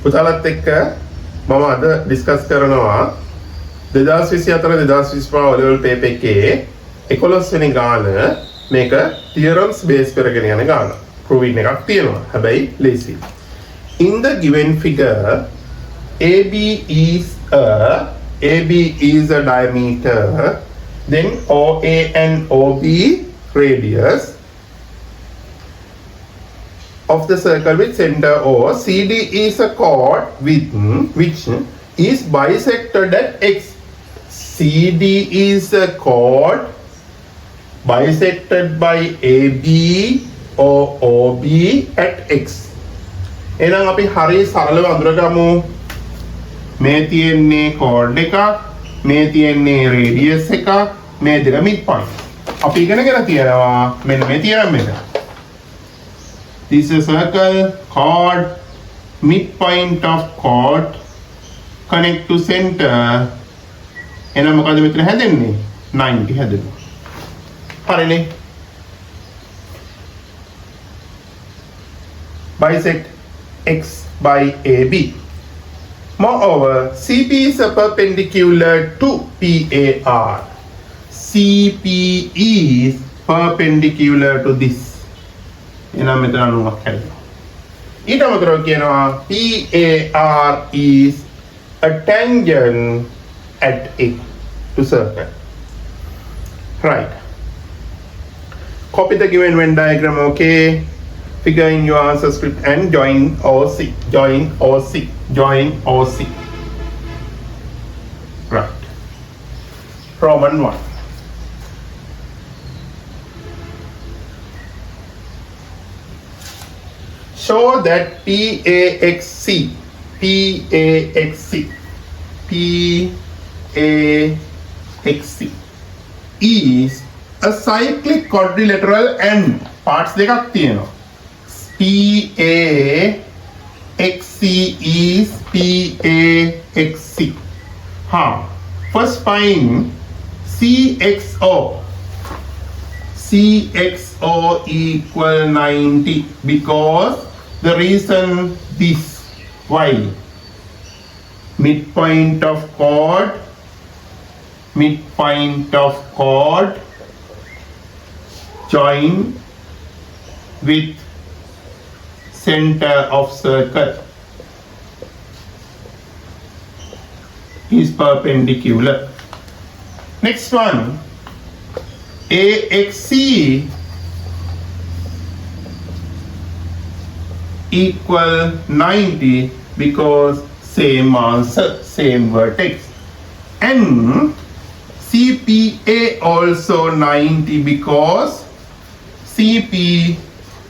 පුතාලත් එක්ක මම අද ඩිස්කස් කරනවා 2024 2025 ඔලෙවල් පේපර් එකේ 11 වෙනි ගාන මේක theorems base කරගෙන යන ගාන. proving එකක් තියෙනවා. හැබැයි ලේසි. In the given figure AB is a diameter, then OA and OB radius of the circle with center O. CD is a chord with which is bisected at X. CD is a chord bisected by AB or OB at X. එහෙනම් අපි හරිය සරලව අඳුරගමු. මේ තියෙන්නේ chord එකක්, මේ තියෙන්නේ radius එකක්, මේ දෙක midpoint. අපි ඉගෙනගෙන තියෙනවා මෙන්න මේ theorem එක. This is a circle, chord, midpoint of chord, connect to center. එහෙනම් මොකද මෙතන හැදෙන්නේ? 90 හැදෙනවා. හරිනේ. Bisect X by AB. Moreover, CP is a perpendicular to PAR. CP is perpendicular to this. එනම් මෙතන අනුමක් හැදෙනවා. ඊට අමතරව කියනවා PAR is a tangent at X to circle. Right. Copy the given Venn diagram, okay? Figure in your answer script and join OC. Join OC. Join OC. Right. Roman 1. Show that PAXC is a cyclic quadrilateral and parts දෙකක් තියෙනවා. PAXC is PAXC. First find CXO. CXO equal 90 because the reason this. Why? Midpoint of chord join with center of circle is perpendicular. Next one, AXC equal 90 because same answer, same vertex. And CPA also 90 because CP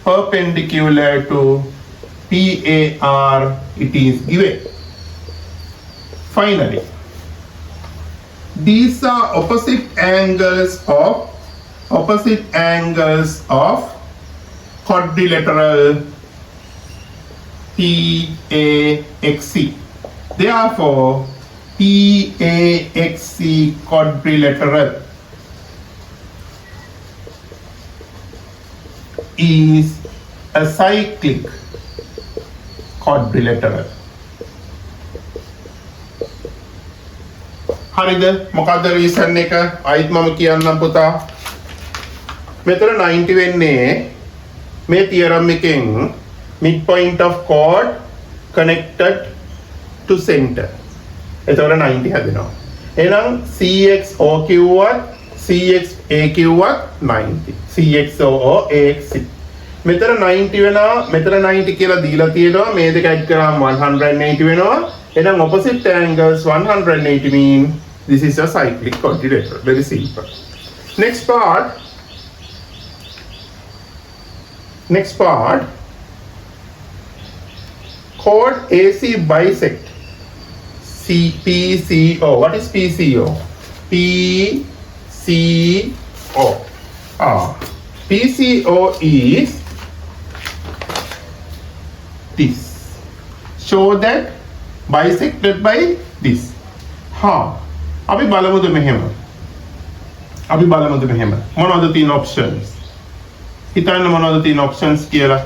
perpendicular to PAR it is given. Finally, these are opposite angles of quadrilateral PAXC. Therefore, PAXC quadrilateral is a cyclic quadrilateral. හරිද? මොකද්ද reason එක? ආයිත් මම කියන්නම් පුතා. මෙතන 90 වෙන්නේ මේ තියරම් එකෙන් midpoint of chord connected to center. එතකොට 90 හැදෙනවා. එහෙනම් CXO කිව්වත් CXA කිව්වත් 90. CXO AXC. මෙතන 90 වෙනවා, මෙතන 90 කියලා දීලා තියෙනවා. මේ දෙක ඇඩ් කරාම 180 වෙනවා. එහෙනම් opposite angles 180 mean this is a cyclic quadrilateral. Very simple. Next part. Chord AC bisect PCO. What is PCO? PCO. PCO is this. Show that bisected by this. අපි බලමුද මෙහෙම. මොනවද තියෙන options? හිතන්න මොනවද තියෙන options කියලා.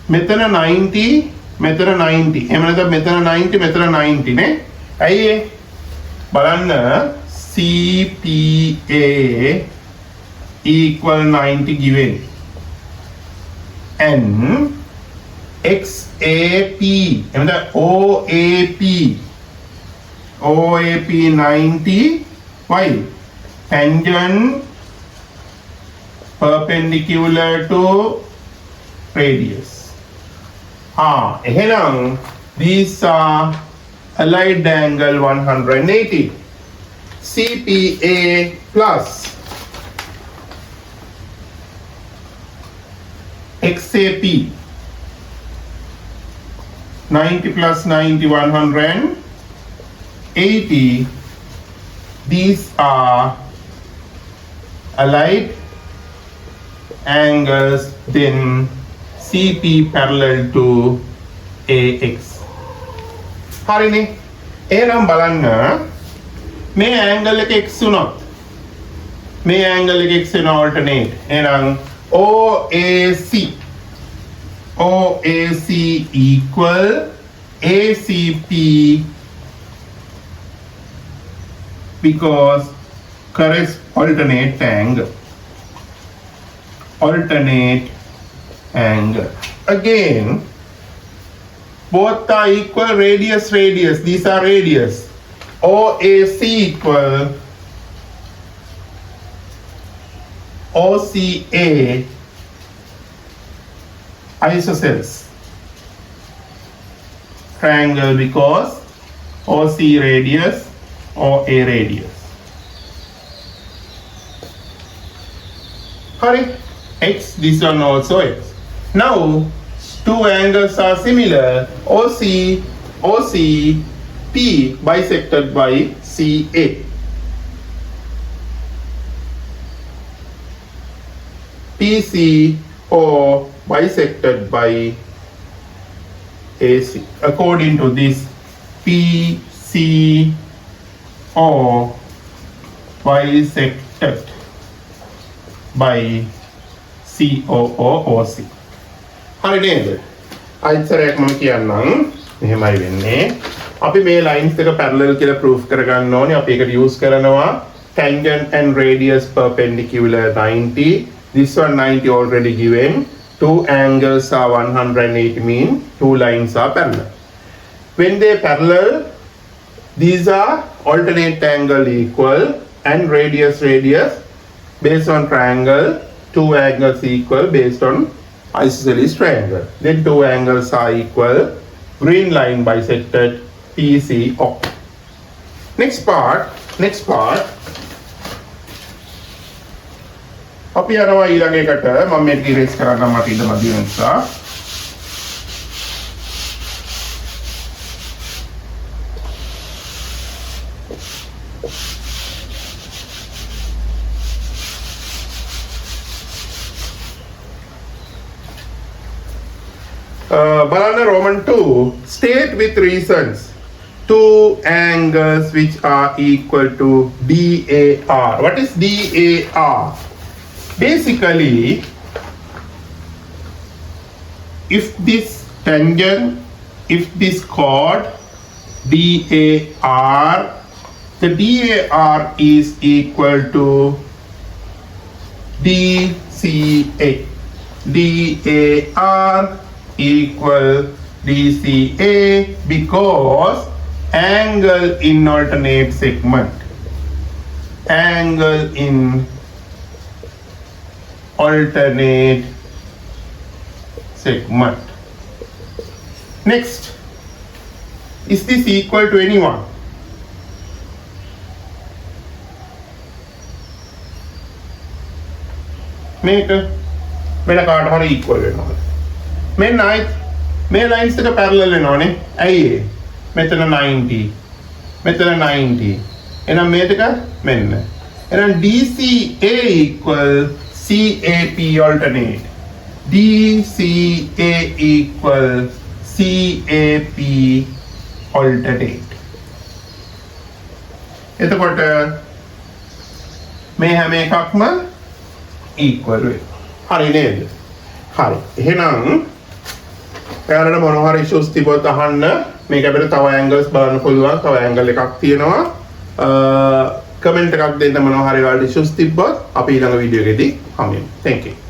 මෙතන 90 මෙතන 90 එහෙම නැත්නම් මෙතන 90 මෙතන 90 නේ ඇයි ඒ බලන්න CPA equal 90 given and XAP එහෙම නැත්නම් OAP 90 why tangent perpendicular to radius එහෙනම් these are allied angle 180 CPA plus XAP 90 plus 90 180 these are allied angles then CP parallel to AX හරිනේ එහෙනම් බලන්න මේ angle එක x උනොත් මේ angle එක x වෙන alternate එහෙනම් OAC equal ACP because alternate angle again both are equal radius these are radius OAC equal OCA isosceles triangle because OC radius OA radius hurry X this one also X now two angles are similar OCP bisected by CA PCO bisected by AC according to this PCO bisected by COOC හරි නේද අයිතරයක් මම කියන්නම් මෙහෙමයි වෙන්නේ අපි මේ lines දෙක parallel කියලා proof කරගන්න ඕනේ අපි ඒකට use කරනවා tangent and radius perpendicular 90 this one 90 already given two angles are 180 mean two lines are parallel when they parallel these are alternate angle equal and radius based on triangle two angles equal based on isosceles triangle then two angles are equal green line bisected PCO next part අපි යනවා ඊළඟ එකට මම මේක erase කරන්න මට ඉඩ මදි නිසා බලන්න Roman 2 state with reasons two angles which are equal to DAR what is DAR basically if this tangent if this chord DAR the DAR is equal to DCA DAR equal DCA because angle in alternate segment next is this equal to anyone මේක වෙන කාට හරි equal වෙනවා මෙන්න ආයි මේ lines එක parallel වෙනවනේ ඇයි ඒ මෙතන 90 මෙතන 90 එහෙනම් මේ දෙක මෙන්න එහෙනම් DCA equal CAP alternate DCA equal CAP alternate එතකොට මේ හැම එකක්ම equal වෙනවා හරි නේද හරි එහෙනම් ඔයාලට මොනවා හරි ඉෂුස් තිබොත් අහන්න. මේක අපිට තව ඇන්ගල්ස් බලන්න පුළුවන්. තව ඇන්ගල් එකක් තියෙනවා. කමෙන්ට් එකක් දෙන්න මොනවා හරි ඔයාලට ඉෂුස් තිබ්බොත් අපි ඊළඟ වීඩියෝ එකේදී හමුවෙමු. Thank you.